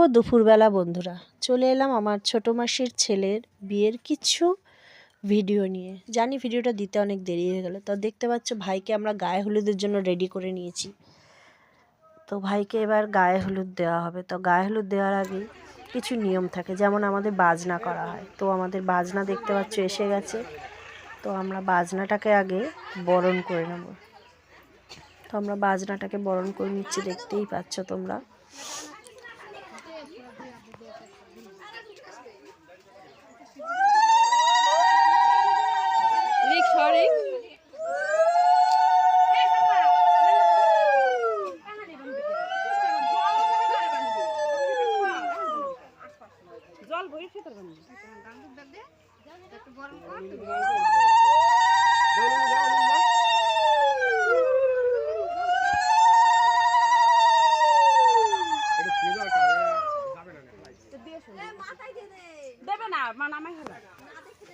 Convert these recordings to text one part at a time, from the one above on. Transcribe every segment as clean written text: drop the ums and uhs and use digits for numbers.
ও দুপুরবেলা বন্ধুরা চলে এলাম আমার ছোট মাসির ছেলের বিয়ের কিছু ভিডিও নিয়ে। জানি ভিডিওটা দিতে অনেক দেরি হয়ে গেল, তো দেখতে পাচ্ছ ভাইকে আমরা গায়ে হলুদের জন্য রেডি করে নিয়েছি। তো ভাইকে এবার গায়ে হলুদ দেওয়া হবে। তো গায়ে হলুদ দেওয়ার আগে কিছু নিয়ম থাকে, যেমন আমাদের বাজনা করা হয়। তো আমাদের বাজনা দেখতে পাচ্ছ এসে গেছে। তো আমরা বাজনাটাকে আগে বরণ করে নেব। তো আমরা বাজনাটাকে বরণ করে নিচ্ছি, দেখতেই পাচ্ছ তোমরা।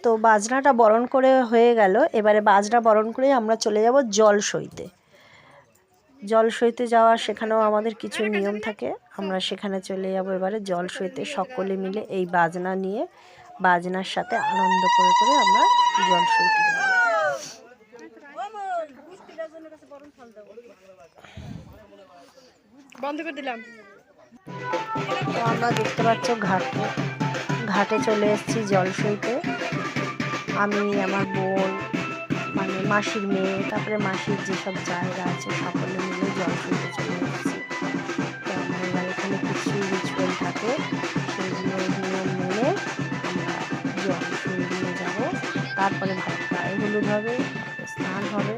তো বাজনাটা বরণ করে হয়ে গেল। এবারে বাজনা বরণ করে আমরা চলে যাব জল সইতে। জল সইতে যাওয়া, সেখানেও আমাদের কিছু নিয়ম থাকে। আমরা সেখানে চলে যাব এবারে জল সইতে, সকলে মিলে এই বাজনা নিয়ে বাজনার সাথে আনন্দ করে করে আমরা জল সইতে যাব। বন্ধ করে দিলাম। তো আমরা দেখতে পাচ্ছ ঘাটে চলে এসেছি জল সইতে। আমি, আমার বোন, মানে মাসির মেয়ে, তারপরে মাসির যেসব জায়গা আছে সকলে মিলে জল সইতে চলে এসেছি। তো আমরা এবার এখানে কিছু রিচুয়াল থাকে, সেইগুলো নিয়ম মেনে আমরা জল সই নিয়ে যাবো। তারপরে ভাই গায়ে হলুদ হবে, স্নান হবে।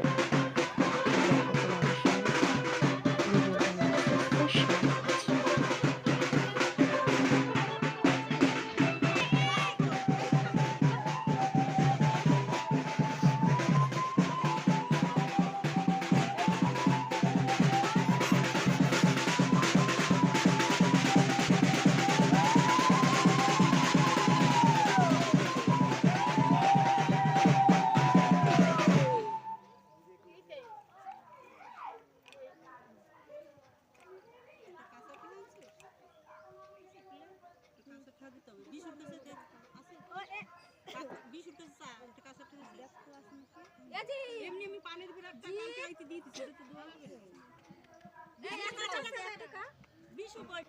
এমনি পানির ভিতর কালকে আইতে দিতেছি তো দোয়া লাগে বিশু কই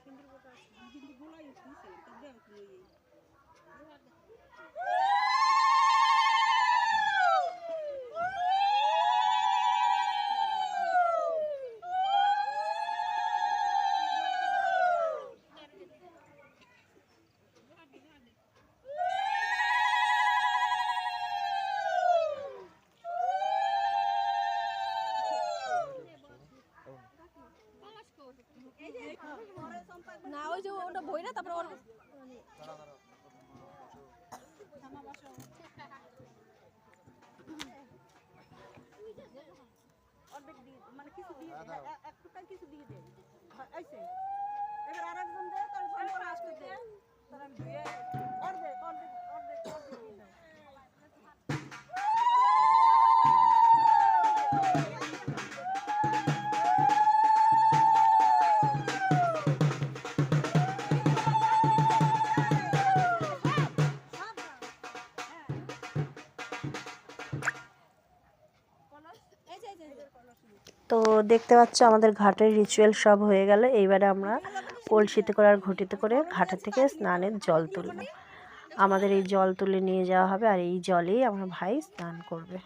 সুন্দর কথা কিন্তু গোলাই উঠছে তা দেও কই না ওই যে ওটা বইরা তারপর ওর অর্ধেক দিয়ে মানে কিছু দিয়ে এক টুকরা কিছু দিয়ে দে আইছে এবার আরেকজন দে তার ফোন করে আসতে দে তার আমি ধুয়ে অর্ধেক অর্ধেক অর্ধেক অর্ধেক দিয়ে দাও। তো দেখতে পাচ্ছ আমাদের ঘাটের রিচুয়াল সব হয়ে গেল। এইবারে আমরা কলসিতে করে আর ঘটিতে করে ঘাটের থেকে স্নানের জল তুলব। আমাদের এই জল তুলে নিয়ে যাওয়া হবে, আর এই জলেই আমার ভাই স্নান করবে।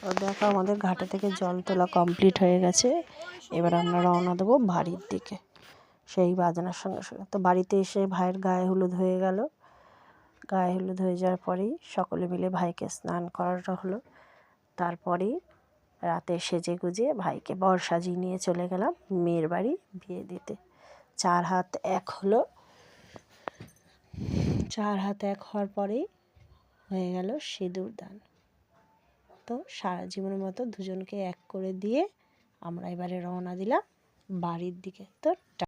তো দেখো আমাদের ঘাটে থেকে জল তোলা কমপ্লিট হয়ে গেছে। এবার আমরা রওনা দেবো বাড়ির দিকে সেই বাজনার সঙ্গে সঙ্গে। তো বাড়িতে এসে ভাইয়ের গায়ে হলুদ হয়ে গেল। গায়ে হলুদ হয়ে যাওয়ার পরেই সকলে মিলে ভাইকে স্নান করানো হলো। তারপরেই রাতে সেজে গুজে ভাইকে বর সাজিয়ে নিয়ে চলে গেলাম মেয়ের বাড়ি বিয়ে দিতে। 4 হাত 1 হলো। 4 হাত 1 হওয়ার পরেই হয়ে গেল সিঁদুর দান। তো সারা জীবনের মতো দুজনকে এক করে দিয়ে আমরা এবারে রওনা দিলাম বাড়ির দিকে। তো